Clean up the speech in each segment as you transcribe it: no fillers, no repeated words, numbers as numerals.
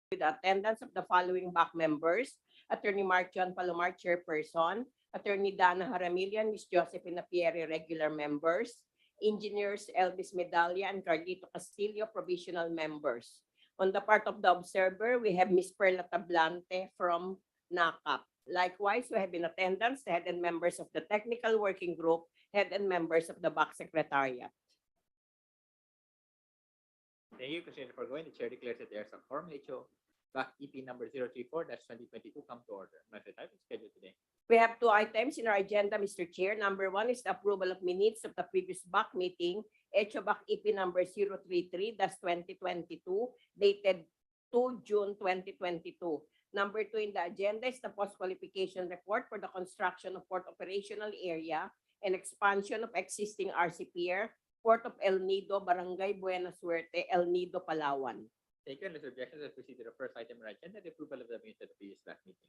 with the attendance of the following BAC members: Attorney Mark John Palomar, Chairperson; Attorney Dana Haramilian, Ms. Josephine Pierre, regular members; Engineers Elvis Medalla and Carlito Castillo, provisional members. On the part of the observer, we have Ms. Perla Tablante from NACAP. Likewise, we have in attendance the head and members of the technical working group, head and members of the BAC Secretariat. Thank you, Commissioner Forgoin. The chair declares that there is a form HO-BAC-EP number 034-2022 come to order. Method type is scheduled today. We have two items in our agenda, Mr. Chair. Number one is the approval of minutes of the previous BAC meeting, HO-BAC-EP number 033-2022, dated 2 June 2022. Number two in the agenda is the post-qualification report for the construction of port operational area and expansion of existing RCPR, Port of El Nido, Barangay Buena Suerte, El Nido, Palawan. Thank you. Unless objections, let's proceed to the first item on our agenda, the approval of the minutes of the previous BAC meeting.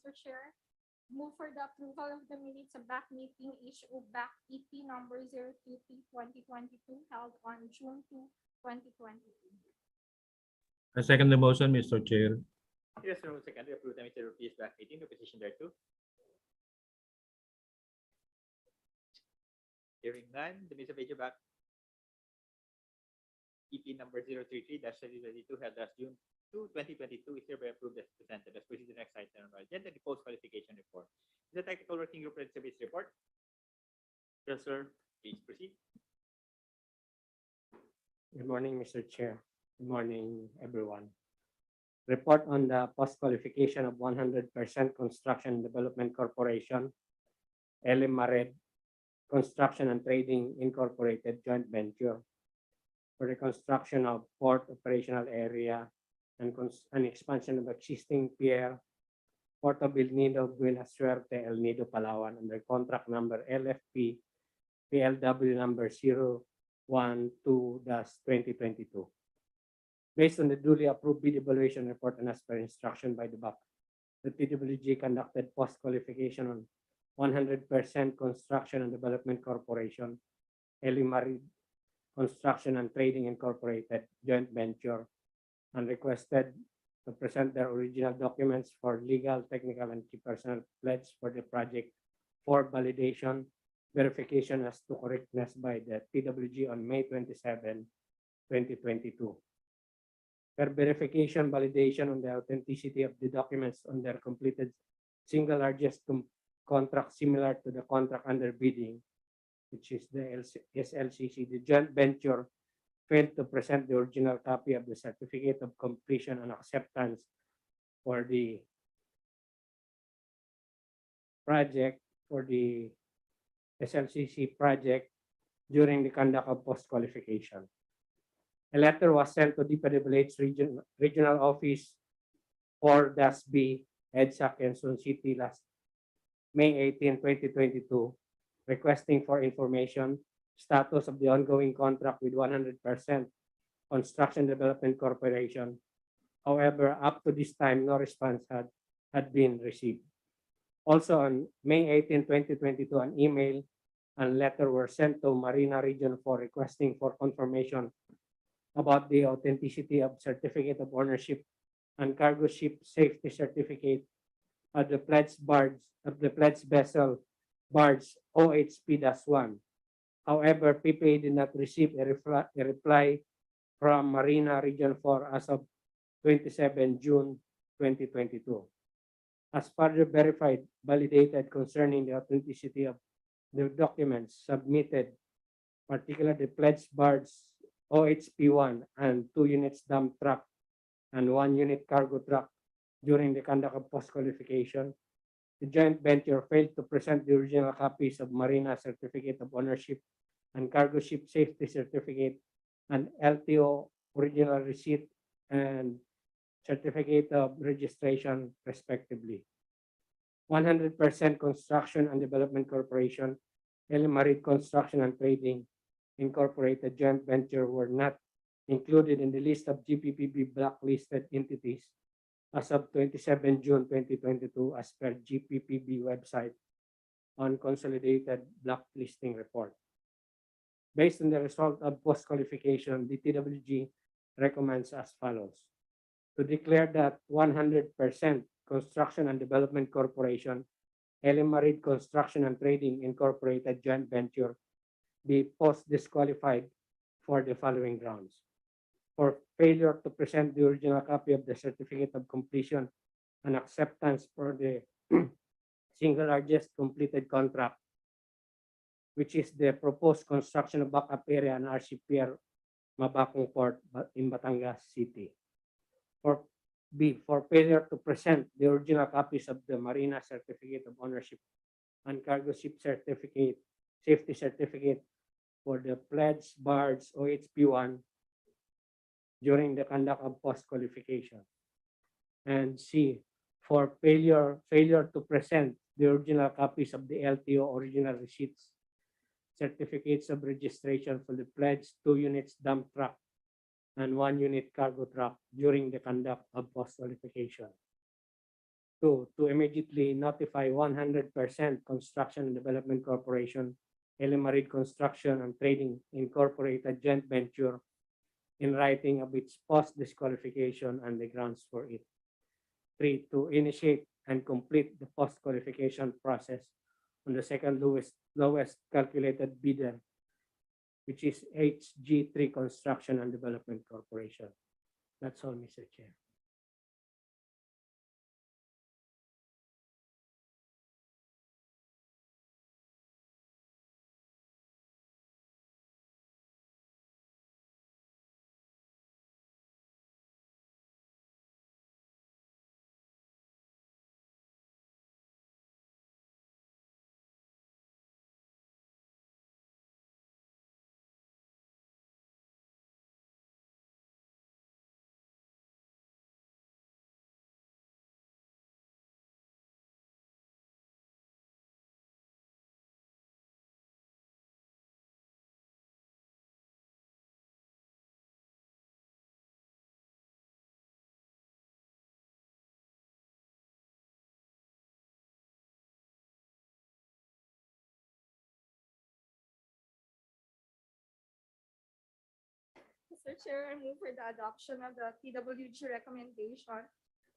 Mr. Chair, move for the approval of the minutes of BAC meeting HO-BAC-EP number 023-2022 held on June 2, 2022. I second the motion, Mr. Chair. It is moved second to approve the Mr. Rupi's back meeting to petition thereto. Hearing none, the minutes of HO-BAC EP number 033-2022 held as June 2, 2022 is hereby approved as presented. Let's proceed to the next item on our agenda, the post-qualification report. Is the technical working group ready to submit its report? Yes, sir. Please proceed. Good morning, Mr. Chair. Good morning, everyone. Report on the post-qualification of 100% Construction Development Corporation, Mared Construction and Trading Incorporated joint venture for the construction of port operational area and expansion of existing pier, Port of El Nido, Buena Suerte, El Nido, Palawan, under contract number LFP PLW number 012-2022. Based on the duly approved bid evaluation report and as per instruction by the BAC, the TWG conducted post-qualification on 100% Construction and Development Corporation, Mared Construction and Trading Incorporated joint venture, and requested to present their original documents for legal, technical, and key personnel pledge for the project for validation, verification as to correctness by the TWG on May 27, 2022. Per verification, validation on the authenticity of the documents on their completed single largest contract similar to the contract under bidding, which is the SLCC, the joint venture failed to present the original copy of the certificate of completion and acceptance for the project, for the SLCC project during the conduct of post-qualification. A letter was sent to DPWH Regional Office 4-B, EDSA, Quezon City last May 18, 2022, requesting for information, status of the ongoing contract with 100% Construction Development Corporation. However, up to this time, no response had been received. Also on May 18, 2022, an email and letter were sent to Marina Region 4 requesting for confirmation about the authenticity of certificate of ownership and cargo ship safety certificate of the pledged vessel barge OHP-1. However, PPA did not receive a reply from Marina Region 4 as of 27 June 2022. As further verified, validated concerning the authenticity of the documents submitted, particularly the pledged barge OHP-1 and 2 units dump truck and 1 unit cargo truck during the conduct of post-qualification, the joint venture failed to present the original copies of Marina Certificate of Ownership and Cargo Ship Safety Certificate and LTO original receipt and Certificate of Registration, respectively. 100% Construction and Development Corporation, Mared Construction and Trading Incorporated joint venture were not included in the list of GPPB blacklisted entities as of 27 June 2022 as per GPPB website on consolidated blacklisting report. Based on the result of post-qualification, the TWG recommends as follows: to declare that 100% Construction and Development Corporation, Mared Construction and Trading Incorporated joint venture be post-disqualified for the following grounds: for failure to present the original copy of the certificate of completion and acceptance for the single largest completed contract, which is the proposed construction of backup area and RCPR Mabacong Port in Batangas City. For failure to present the original copies of the Marina Certificate of Ownership and Cargo Ship Certificate, Safety Certificate for the pledged barge OHP-1 during the conduct of post-qualification. And C, for failure to present the original copies of the LTO original receipts, certificates of registration for the pledged 2 units dump truck and 1 unit cargo truck during the conduct of post-qualification. 2, to immediately notify 100% Construction and Development Corporation, Mared Construction and Trading Incorporated joint venture in writing of its post-disqualification and the grounds for it. 3, to initiate and complete the post-qualification process on the second lowest calculated bidder, which is HG3 Construction and Development Corporation. That's all, Mr. Chair. Mr. Chair, I move for the adoption of the TWG recommendation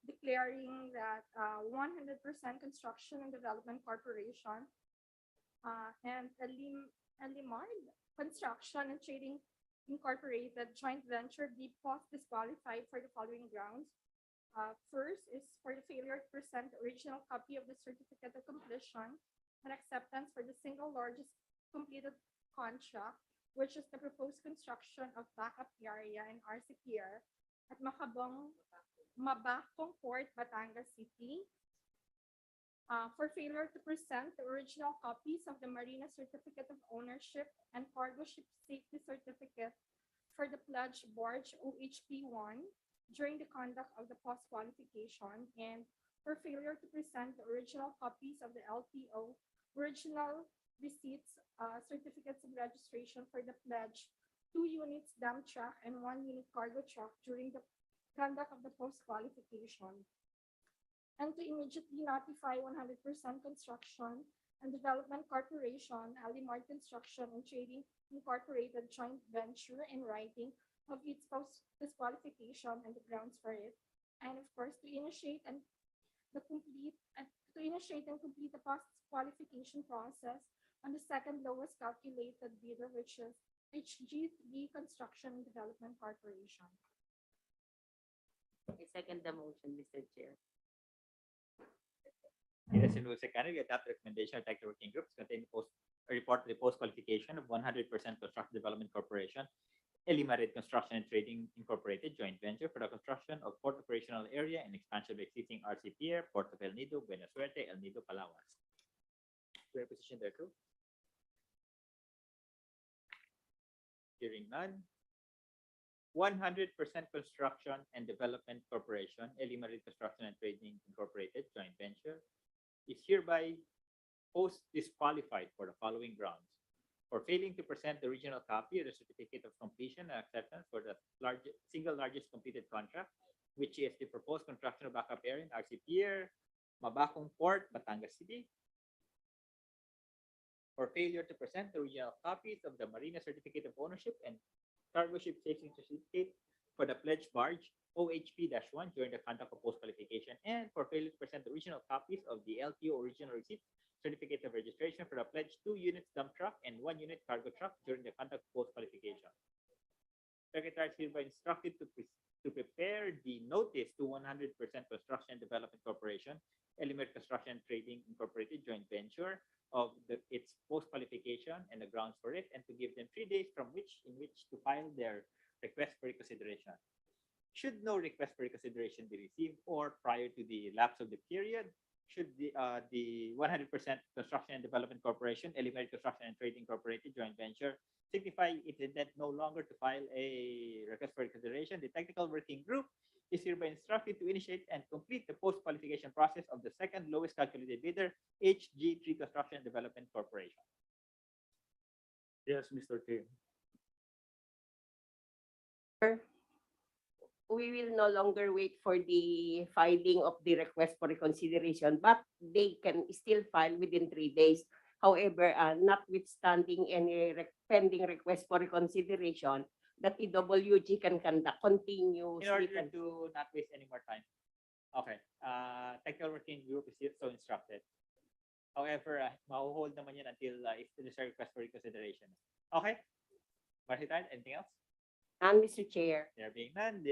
declaring that 100% Construction and Development Corporation and Elimard Construction and Trading Incorporated joint venture be disqualified for the following grounds. First is for the failure to present the original copy of the certificate of completion and acceptance for the single largest completed contract, which is the proposed construction of backup area in RCPR at Mabacong Port, Batangas City. For failure to present the original copies of the Marina Certificate of Ownership and Cargo Ship Safety Certificate for the pledge barge OHP1 during the conduct of the post-qualification, and for failure to present the original copies of the LTO, original receipts, certificates of registration for the pledge, 2 units dump truck and 1 unit cargo truck during the conduct of the post-qualification, and to immediately notify 100% Construction and Development Corporation, Elimard Construction and Trading Incorporated joint venture in writing of its post-disqualification and the grounds for it, and of course to initiate and complete the post-qualification process on the second lowest calculated bidder, which is HG3 Construction and Development Corporation. I second the motion, Mr. Chair. Yes, and Mr. Cannon, we adopt the recommendation of technical working groups containing a report to the post-qualification of 100% Construction Development Corporation, Elimard Construction and Trading Incorporated joint venture for the construction of port operational area and expansion of existing RC Pier, Port of El Nido, Buena Suerte, El Nido, Palawas. Your position there too? Hearing none. 100% Construction and Development Corporation, Elimard Construction and Trading Incorporated joint venture is hereby post-disqualified for the following grounds: for failing to present the original copy of the certificate of completion and acceptance for the single largest completed contract, which is the proposed construction of backup area in RC Pier, Mabacong Port, Batangas City; for failure to present the original copies of the Marina Certificate of Ownership and Cargo Ship Safety Certificate for the pledge barge OHP-1 during the conduct of post-qualification, and for failure to present the original copies of the LTO original receipt certificate of registration for the pledge 2 units dump truck and 1 unit cargo truck during the conduct of post-qualification. Secretary is hereby instructed to prepare the notice to 100% Construction and Development Corporation, Elimard Construction and Trading Incorporated joint venture of its post-qualification and the grounds for it, and to give them 3 days in which to file their request for reconsideration. Should no request for reconsideration be received, or prior to the lapse of the period, should the 100% Construction and Development Corporation, Elimard Construction and Trading Incorporated joint venture signify its intent no longer to file a request for reconsideration, the technical working group is hereby instructed to initiate and complete the post-qualification process of the second lowest calculated bidder, HG3 Construction and Development Corporation. Yes, Mr. Chair. We will no longer wait for the filing of the request for reconsideration, but they can still file within 3 days. However, notwithstanding any pending request for reconsideration, that EWG can conduct continuously. In order to not waste any more time. Okay, technical working group is so instructed. However, mahuhold naman yan until if there's a request for reconsideration. Okay? Marcy, anything else? And Mr. Chair. There being none,